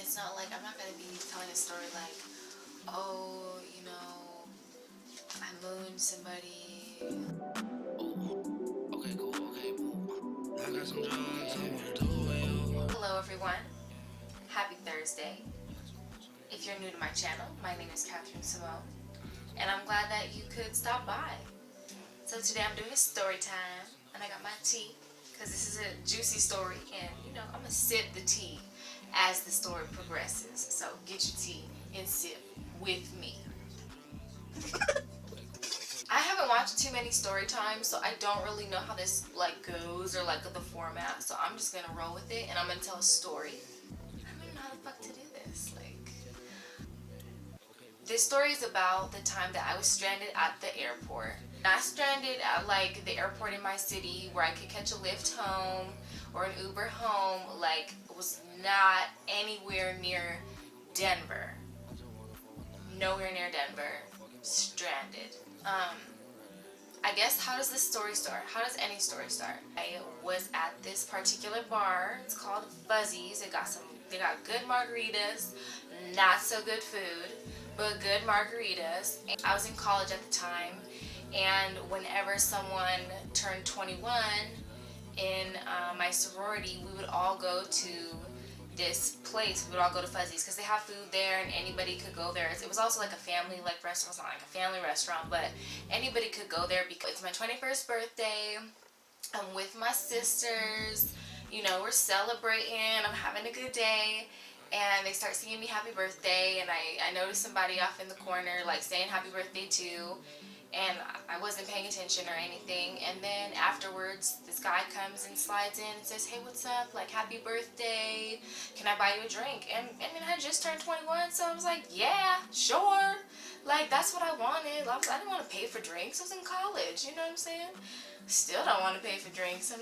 it's not like I'm not gonna be telling a story like, oh, you know, I mooned somebody. Okay, cool. Okay, boo. I got some drugs I wanna do with you. Hello everyone, happy Thursday. If you're new to my channel, my name is Catherine Simone, and I'm glad that you could stop by. So today I'm doing a story time, and I got my tea, because this is a juicy story, and you know, I'm gonna sip the tea as the story progresses. So get your tea and sip with me. I haven't watched too many story times, so I don't really know how this goes or the format. So I'm just gonna roll with it, and I'm gonna tell a story. I don't even know how the fuck to do this. This story is about the time that I was stranded at the airport. Not stranded at the airport in my city where I could catch a Lyft home or an Uber home. It was not anywhere near Denver. Nowhere near Denver. Stranded. I guess, how does this story start? How does any story start? I was at this particular bar. It's called Fuzzy's. They got good margaritas, not so good food, but good margaritas. I was in college at the time, and whenever someone turned 21 in my sorority, we would all go to this place. We would all go to Fuzzy's because they have food there and anybody could go there. It was also like a family restaurant. It's not like a family restaurant, but anybody could go there because it's my 21st birthday. I'm with my sisters, you know, we're celebrating, I'm having a good day, and they start singing me happy birthday, and I noticed somebody off in the corner saying happy birthday too, and I wasn't paying attention or anything. And then afterwards this guy comes and slides in and says, hey, what's up, happy birthday, can I buy you a drink? And I mean, I had just turned 21, so I was like, yeah, sure, that's what I wanted. I didn't want to pay for drinks. I was in college, you know what I'm saying? Still don't want to pay for drinks.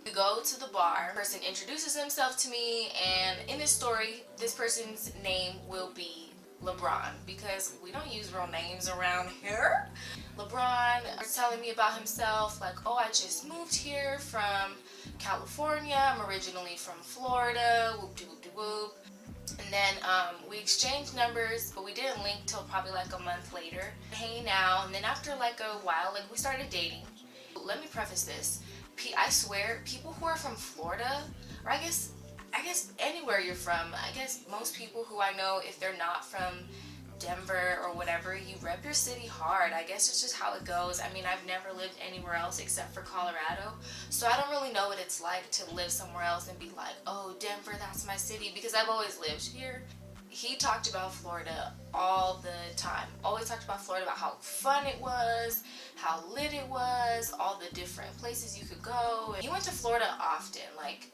We go to the bar. The person introduces himself to me, and in this story, this person's name will be LeBron, because we don't use real names around here. LeBron was telling me about himself, oh, I just moved here from California. I'm originally from Florida. Whoop-de-whoop-de-whoop. And then we exchanged numbers, but we didn't link till probably a month later. Hanging out, and then after a while, we started dating. Let me preface this. I swear, people who are from Florida, or I guess anywhere you're from, I guess most people who I know, if they're not from Denver or whatever, you rep your city hard. I guess it's just how it goes. I mean, I've never lived anywhere else except for Colorado, so I don't really know what it's like to live somewhere else and be like, oh, Denver, that's my city, because I've always lived here. He talked about Florida all the time. Always talked about Florida, about how fun it was, how lit it was, all the different places you could go. And he went to Florida often.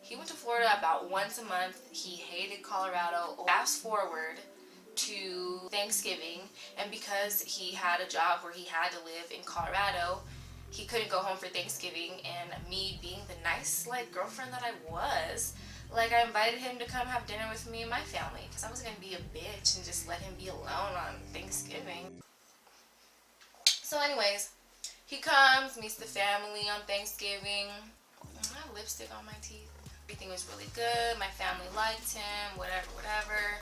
He went to Florida about once a month. He hated Colorado. Fast forward to Thanksgiving, and because he had a job where he had to live in Colorado, he couldn't go home for Thanksgiving. And me being the nice girlfriend that I was, I invited him to come have dinner with me and my family, because I wasn't going to be a bitch and just let him be alone on Thanksgiving. So anyways, he comes, meets the family on Thanksgiving. I have lipstick on my teeth. Everything was really good. My family liked him, whatever.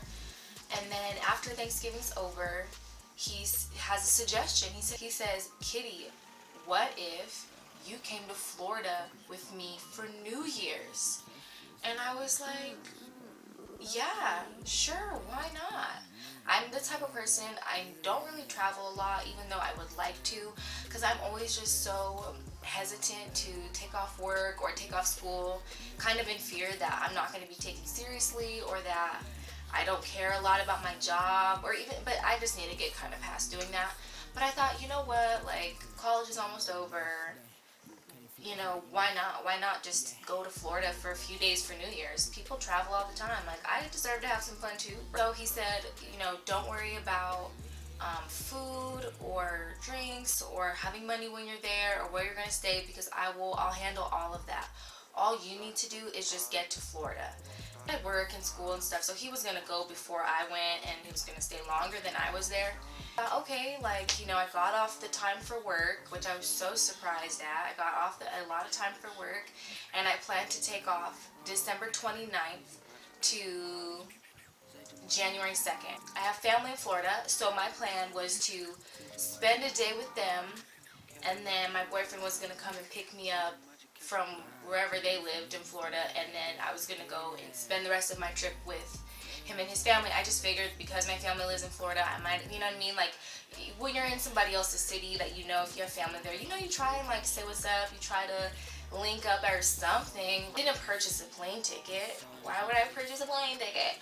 And then after Thanksgiving's over, he has a suggestion. He says, Kitty, what if you came to Florida with me for New Year's? And I was like, yeah, sure, why not? I'm the type of person, I don't really travel a lot, even though I would like to, because I'm always just so hesitant to take off work or take off school, kind of in fear that I'm not going to be taken seriously, or that I don't care a lot about my job, but I just need to get kind of past doing that. But I thought, you know what, college is almost over. You know, why not? Why not just go to Florida for a few days for New Year's? People travel all the time. I deserve to have some fun too. So he said, you know, don't worry about food or drinks or having money when you're there or where you're going to stay, because I'll handle all of that. All you need to do is just get to Florida. I had work and school and stuff, so he was going to go before I went, and he was going to stay longer than I was there. Okay, you know, I got off the time for work, which I was so surprised at. I got off a lot of time for work, and I planned to take off December 29th to January 2nd. I have family in Florida, so my plan was to spend a day with them, and then my boyfriend was going to come and pick me up from wherever they lived in Florida, and then I was going to go and spend the rest of my trip with him and his family. I just figured because my family lives in Florida, I might, you know what I mean? Like, when you're in somebody else's city that you know, if you have family there, you know, you try and like say what's up, you try to link up or something. I didn't purchase a plane ticket. Why would I purchase a plane ticket?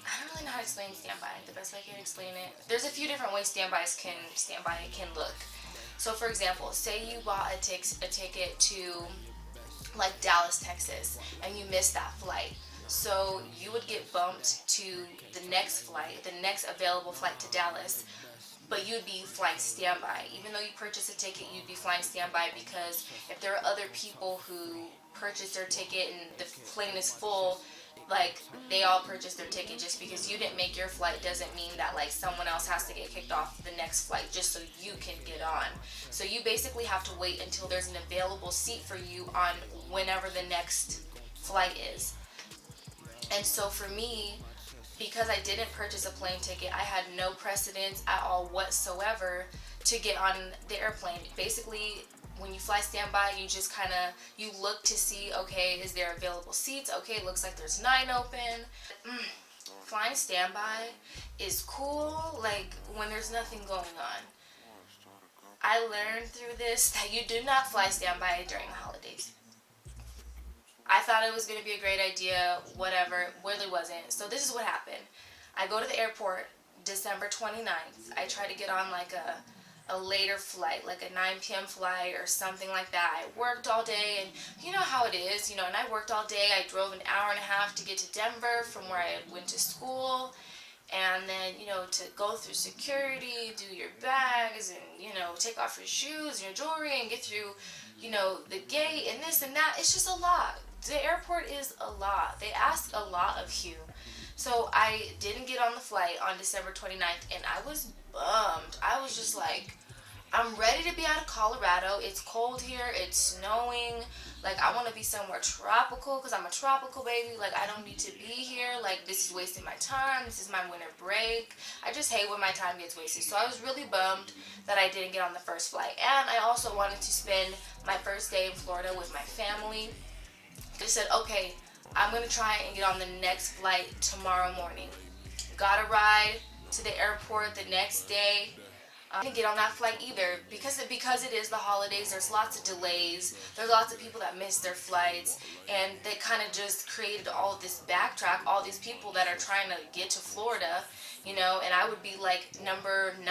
I don't really know how to explain standby. The best way I can explain it, there's a few different ways standby can look. So for example, say you bought a ticket to like Dallas, Texas, and you missed that flight. So you would get bumped to the next flight, the next available flight to Dallas, but you'd be flying standby. Even though you purchased a ticket, you'd be flying standby, because if there are other people who purchased their ticket and the plane is full, like, they all purchased their ticket. Just because you didn't make your flight doesn't mean that like someone else has to get kicked off the next flight just so you can get on. So you basically have to wait until there's an available seat for you on whenever the next flight is. And so for me, because I didn't purchase a plane ticket, I had no precedence at all whatsoever to get on the airplane. Basically, when you fly standby, you just kind of, you look to see, okay, is there available seats? Okay, it looks like there's 9 open. Flying standby is cool, like, when there's nothing going on. I learned through this that you do not fly standby during the holidays. I thought it was going to be a great idea, whatever, really wasn't. So this is what happened. I go to the airport December 29th. I try to get on like a later flight, like a 9 p.m. flight or something like that. I worked all day, and you know how it is, you know, and I worked all day. I drove an hour and a half to get to Denver from where I went to school, and then, you know, to go through security, do your bags, and, you know, take off your shoes and your jewelry and get through, you know, the gate and this and that. It's just a lot. The airport is a lot. They ask a lot of you. So I didn't get on the flight on December 29th, and I was bummed. I was just like, I'm ready to be out of Colorado. It's cold here. It's snowing. Like, I want to be somewhere tropical because I'm a tropical baby. Like, I don't need to be here. Like, this is wasting my time. This is my winter break. I just hate when my time gets wasted. So I was really bummed that I didn't get on the first flight. And I also wanted to spend my first day in Florida with my family. They said, okay, I'm going to try and get on the next flight tomorrow morning. Got a ride to the airport the next day. I didn't get on that flight either because it is the holidays. There's lots of delays. There's lots of people that miss their flights, and they kind of just created all this backtrack, all these people that are trying to get to Florida, you know, and I would be like number 9,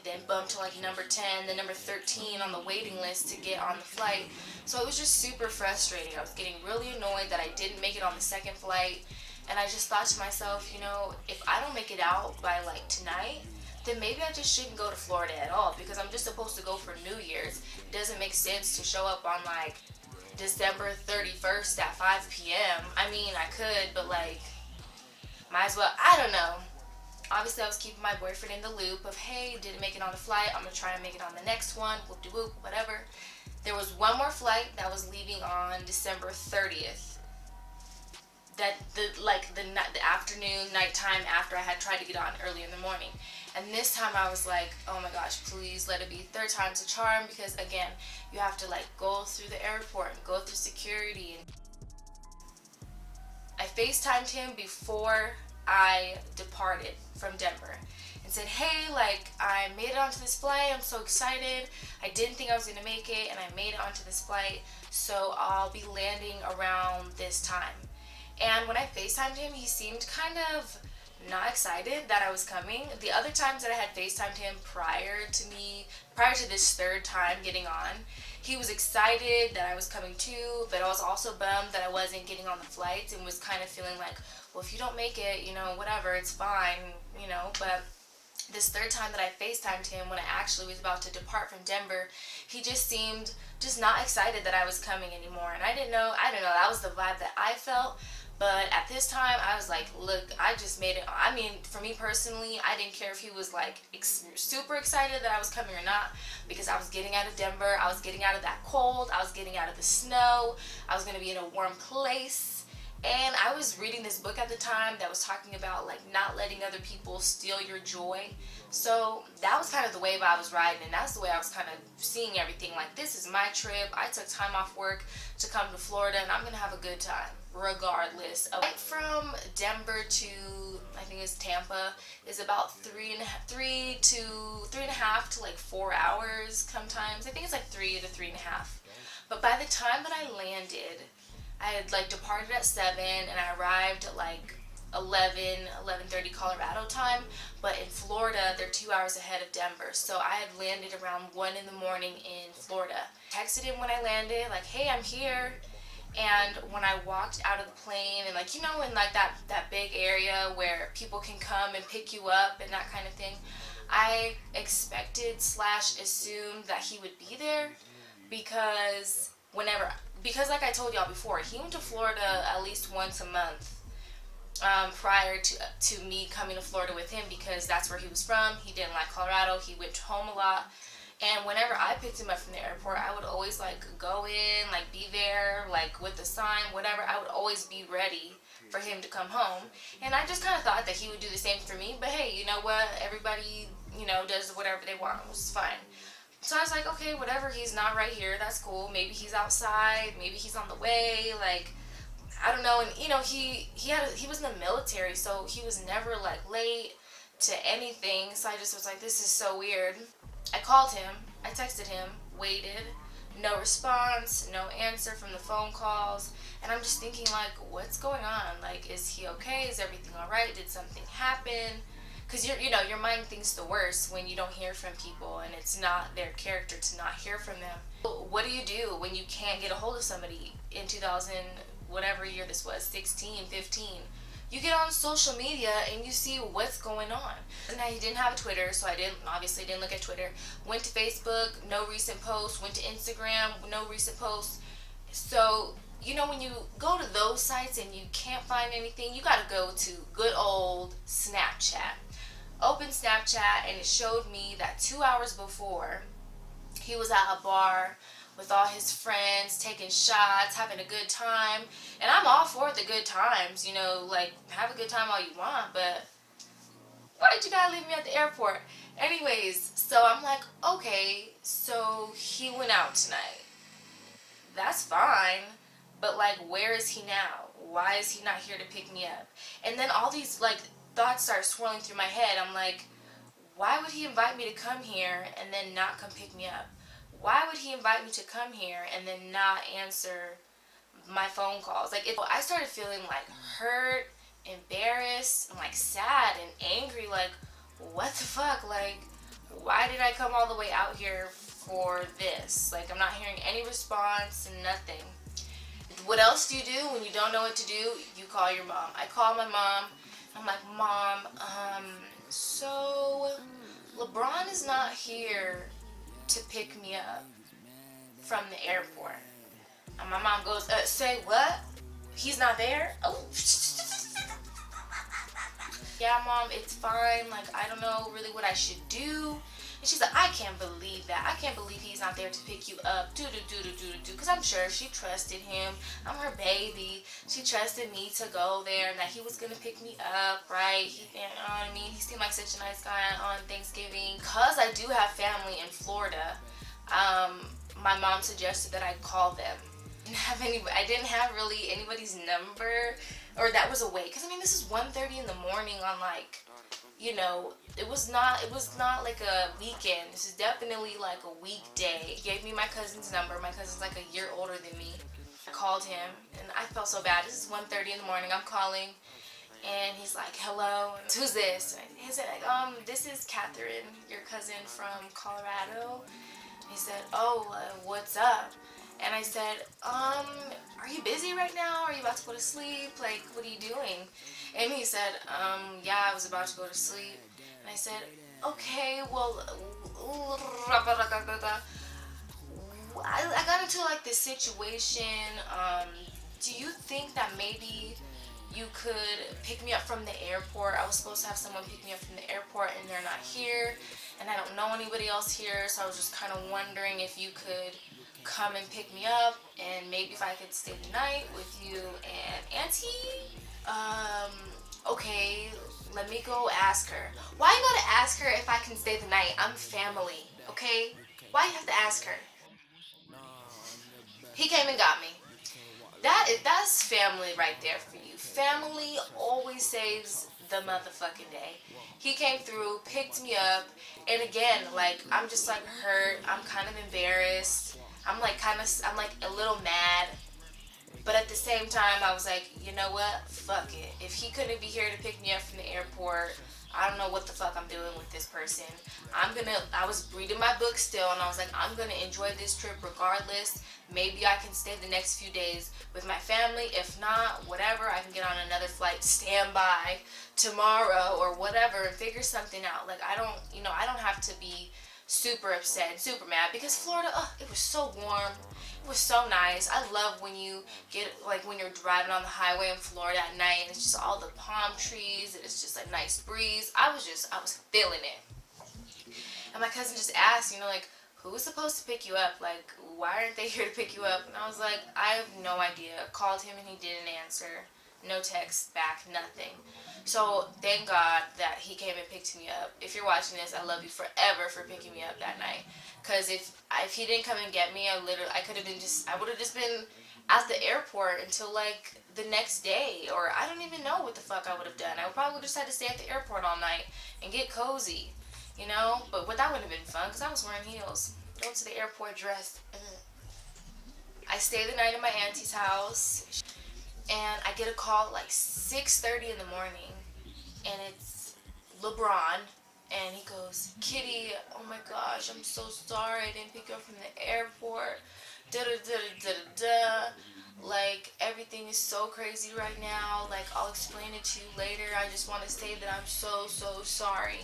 then bump to like number 10, then number 13 on the waiting list to get on the flight. So it was just super frustrating. I was getting really annoyed that I didn't make it on the second flight, and I just thought to myself, you know, if I don't make it out by like tonight, then maybe I just shouldn't go to Florida at all, because I'm just supposed to go for New Year's. It doesn't make sense to show up on like December 31st at 5 p.m. I mean, I could, but like, might as well. I don't know. Obviously, I was keeping my boyfriend in the loop of, hey, didn't make it on the flight. I'm going to try and make it on the next one. Whoop-de-whoop, whatever. There was one more flight that was leaving on December 30th. That the afternoon, nighttime after I had tried to get on early in the morning. And this time I was like, oh my gosh, please let it be third time's a charm, because again, you have to like go through the airport and go through security. And I FaceTimed him before I departed from Denver and said, hey, like, I made it onto this flight. I'm so excited. I didn't think I was gonna make it, and I made it onto this flight, so I'll be landing around this time. And when I FaceTimed him, he seemed kind of not excited that I was coming. The other times that I had FaceTimed him prior to this third time getting on, he was excited that I was coming too, but I was also bummed that I wasn't getting on the flights, and was kind of feeling like, well, if you don't make it, you know, whatever, it's fine, you know. But this third time that I FaceTimed him, when I actually was about to depart from Denver, he just seemed just not excited that I was coming anymore. And I don't know, that was the vibe that I felt. But at this time, I was like, look, I just made it. I mean, for me personally, I didn't care if he was like super excited that I was coming or not, because I was getting out of Denver. I was getting out of that cold. I was getting out of the snow. I was going to be in a warm place. And I was reading this book at the time that was talking about like not letting other people steal your joy. So that was kind of the wave I was riding, and that's the way I was kind of seeing everything. Like, this is my trip. I took time off work to come to Florida, and I'm gonna have a good time regardless. Like, from Denver to, I think it's Tampa, is about three and a half to like 4 hours sometimes. I think it's like 3 to 3.5. But by the time that I landed, I had like departed at 7 and I arrived at like 11:30 Colorado time. But in Florida, they're 2 hours ahead of Denver. So I had landed around 1 in the morning in Florida. Texted him when I landed, like, hey, I'm here. And when I walked out of the plane, and like, you know, in like that big area where people can come and pick you up and that kind of thing, I expected / assumed that he would be there, because like I told y'all before, he went to Florida at least once a month prior to me coming to Florida with him, because that's where he was from. He didn't like Colorado. He went home a lot. And whenever I picked him up from the airport, I would always like go in, like be there, like with the sign, whatever. I would always be ready for him to come home. And I just kind of thought that he would do the same for me. But hey, you know what? Everybody, you know, does whatever they want, which is fine. So I was like, okay, whatever. He's not right here. That's cool. Maybe he's outside. Maybe he's on the way. Like, I don't know. And you know, he was in the military, so he was never like late to anything. So I just was like, this is so weird. I called him, I texted him, waited, no response, no answer from the phone calls, and I'm just thinking, like, what's going on? Like, is he okay? Is everything all right? Did something happen? Because your mind thinks the worst when you don't hear from people, and it's not their character to not hear from them. What do you do when you can't get a hold of somebody in 2000, whatever year this was, 16, 15? You get on social media and you see what's going on. And I didn't have a Twitter, so I obviously didn't look at Twitter. Went to Facebook, no recent posts. Went to Instagram, no recent posts. So, you know, when you go to those sites and you can't find anything, you gotta go to good old Snapchat. Open Snapchat, and it showed me that 2 hours before, he was at a bar with all his friends, taking shots, having a good time. And I'm all for the good times, you know, like, have a good time all you want, but why did you gotta leave me at the airport? Anyways, so I'm like, okay, so he went out tonight. That's fine, but like, where is he now? Why is he not here to pick me up? And then all these like thoughts start swirling through my head. I'm like, why would he invite me to come here and then not come pick me up? Why would he invite me to come here and then not answer my phone calls? Like, I started feeling like hurt, embarrassed, and like sad and angry. Like, what the fuck? Like, why did I come all the way out here for this? Like, I'm not hearing any response and nothing. What else do you do when you don't know what to do? You call your mom. I call my mom. I'm like, Mom, so LeBron is not here to pick me up from the airport. And my mom goes, say what? He's not there? Oh. Yeah, Mom, it's fine. Like, I don't know really what I should do. And she's like, I can't believe that. I can't believe he's not there to pick you up. Because I'm sure she trusted him. I'm her baby. She trusted me to go there and that he was going to pick me up, right? You know what I mean? He seemed like such a nice guy on Thanksgiving. Because I do have family in Florida, my mom suggested that I call them. I didn't have really anybody's number, or that was a way. Because, I mean, this is 1:30 in the morning on, like, you know, it was not like a weekend. This is definitely like a weekday. He gave me my cousin's number. My cousin's like a year older than me. I called him, and I felt so bad. This is 1:30 in the morning. I'm calling, and he's like, hello, who's this? He said, this is Catherine, your cousin from Colorado. He said, oh, what's up? And I said, are you busy right now? Are you about to go to sleep? Like, what are you doing? And he said, yeah, I was about to go to sleep. And I said, okay, well, I got into like this situation. Do you think that maybe you could pick me up from the airport? I was supposed to have someone pick me up from the airport, and they're not here. And I don't know anybody else here, so I was just kind of wondering if you could come and pick me up, and maybe if I could stay the night with you and Auntie. Okay, let me go ask her. Why you gotta ask her if I can stay the night? I'm family, okay? Why you have to ask her? He came and got me. That's family right there for you. Family always saves the motherfucking day. He came through, picked me up, and again, like I'm just like hurt. I'm kind of embarrassed. I'm like a little mad. But at the same time, I was like, you know what? Fuck it. If he couldn't be here to pick me up from the airport, I don't know what the fuck I'm doing with this person. I was reading my book still, and I was like, I'm gonna enjoy this trip regardless. Maybe I can stay the next few days with my family. If not, whatever, I can get on another flight, stand by tomorrow or whatever, and figure something out. Like, I don't have to be super upset and super mad because Florida, it was so warm. It was so nice. I love when you get, like, when you're driving on the highway in Florida at night and it's just all the palm trees and it's just a nice breeze. I was feeling it. And my cousin just asked, like, who was supposed to pick you up? Like, why aren't they here to pick you up? And I was like, I have no idea. Called him and he didn't answer. No text back, nothing. So thank God that he came and picked me up. If you're watching this, I love you forever for picking me up that night. Cause if he didn't come and get me, I would have just been at the airport until like the next day, or I don't even know what the fuck I would have done. I probably would have just had to stay at the airport all night and get cozy, But that wouldn't have been fun because I was wearing heels. Go to the airport dressed. I stayed the night at my auntie's house. And I get a call at like 6:30 in the morning, and it's LeBron, and he goes, Kitty, oh my gosh, I'm so sorry I didn't pick you up from the airport, da-da-da-da-da-da, like, everything is so crazy right now, like, I'll explain it to you later, I just want to say that I'm so, so sorry.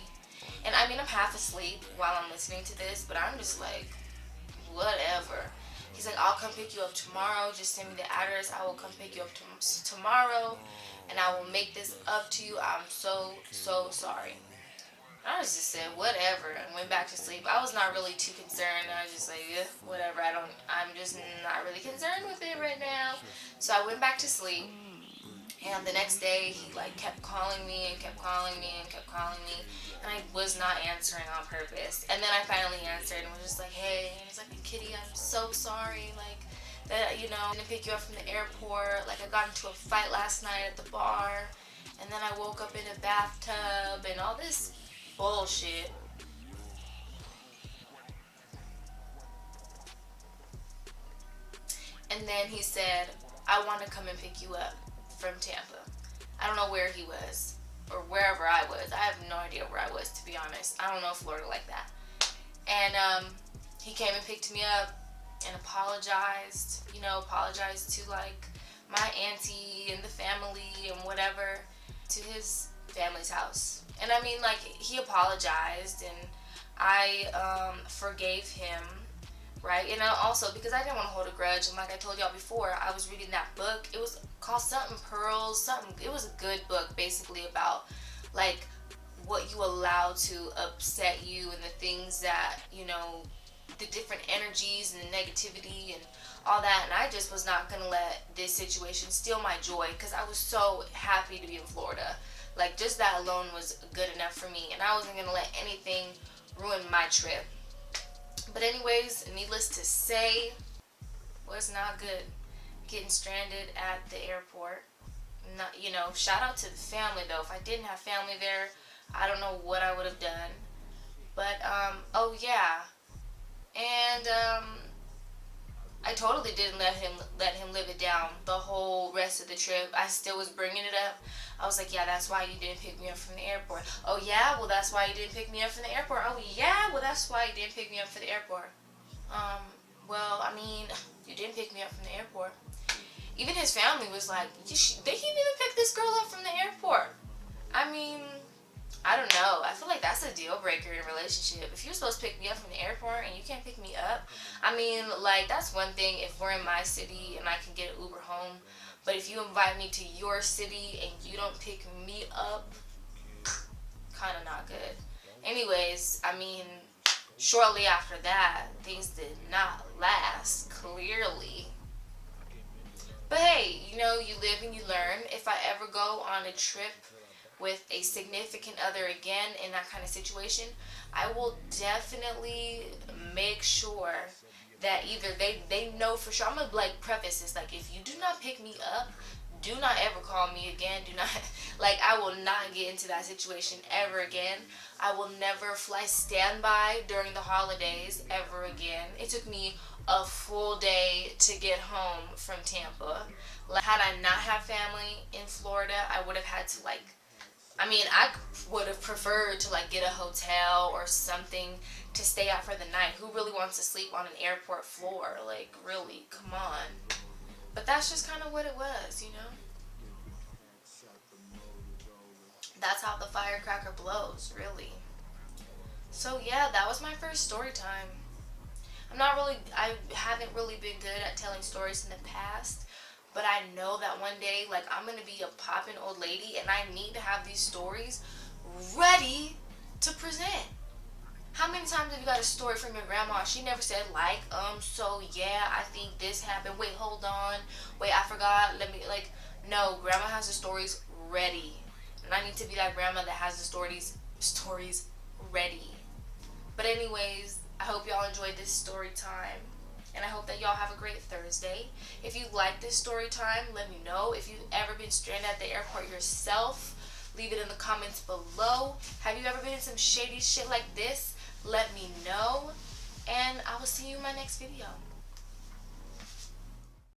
And I mean, I'm half asleep while I'm listening to this, but I'm just like, whatever. He's like, I'll come pick you up tomorrow. Just send me the address. I will come pick you up tomorrow, and I will make this up to you. I'm so, so sorry. I just said, whatever, and went back to sleep. I was not really too concerned. I was just like, whatever. I'm just not really concerned with it right now. So I went back to sleep. And the next day, he like kept calling me and kept calling me and kept calling me, and I was not answering on purpose. And then I finally answered and was just like, hey, and he's like, Kitty, I'm so sorry, like that, I didn't pick you up from the airport. Like, I got into a fight last night at the bar, and then I woke up in a bathtub and all this bullshit. And then he said, I want to come and pick you up from Tampa. I don't know where he was or wherever I was. I have no idea where I was, to be honest. I don't know Florida like that. And he came and picked me up and apologized, apologized to like my auntie and the family and whatever, to his family's house. And I mean, like, he apologized and I forgave him. Right, and also because I didn't want to hold a grudge, and like I told y'all before, I was reading that book. It was called something Pearls, something. It was a good book, basically about like what you allow to upset you and the things that the different energies and the negativity and all that. And I just was not gonna let this situation steal my joy because I was so happy to be in Florida. Like, just that alone was good enough for me, and I wasn't gonna let anything ruin my trip. But anyways, needless to say, was not good getting stranded at the airport. Not, shout out to the family though. If I didn't have family there, I don't know what I would have done. But oh yeah, and I totally didn't let him live it down the whole rest of the trip. I still was bringing it up. I was like, yeah, that's why you didn't pick me up from the airport. Oh yeah, well that's why you didn't pick me up from the airport. Oh yeah, well that's why you didn't pick me up from the airport. Well, I mean, you didn't pick me up from the airport. Even his family was like, they didn't even pick this girl up from the airport. I mean, I don't know. I feel like that's a deal breaker in a relationship. If you're supposed to pick me up from the airport and you can't pick me up, I mean, like, that's one thing if we're in my city and I can get an Uber home. But if you invite me to your city and you don't pick me up, kind of not good. Anyways, I mean, Shortly after that, things did not last, clearly. But hey, you know, you live and you learn. If I ever go on a trip with a significant other again in that kind of situation, I will definitely make sure that either they know for sure. I'm gonna like preface this, like, if you do not pick me up, do not ever call me again. Do not like, I will not get into that situation ever again. I will never fly standby during the holidays ever again. It took me a full day to get home from Tampa. Like, had I not have family in Florida, I would have had to like, I mean, I would have preferred to like get a hotel or something to stay at for the night. Who really wants to sleep on an airport floor? Like, really, come on. But that's just kind of what it was, you know? That's how the firecracker blows, really. So yeah, that was my first story time. I haven't really been good at telling stories in the past, but I know that one day, like, I'm gonna be a poppin' old lady and I need to have these stories ready to present. How many times have you got a story from your grandma? She never said, like, so yeah, I think this happened. Wait, hold on. Wait, I forgot. Let me, like, no, grandma has the stories ready. And I need to be that grandma that has the stories ready. But anyways, I hope y'all enjoyed this story time. And I hope that y'all have a great Thursday. If you like this story time, let me know. If you've ever been stranded at the airport yourself, leave it in the comments below. Have you ever been in some shady shit like this? Let me know. And I will see you in my next video.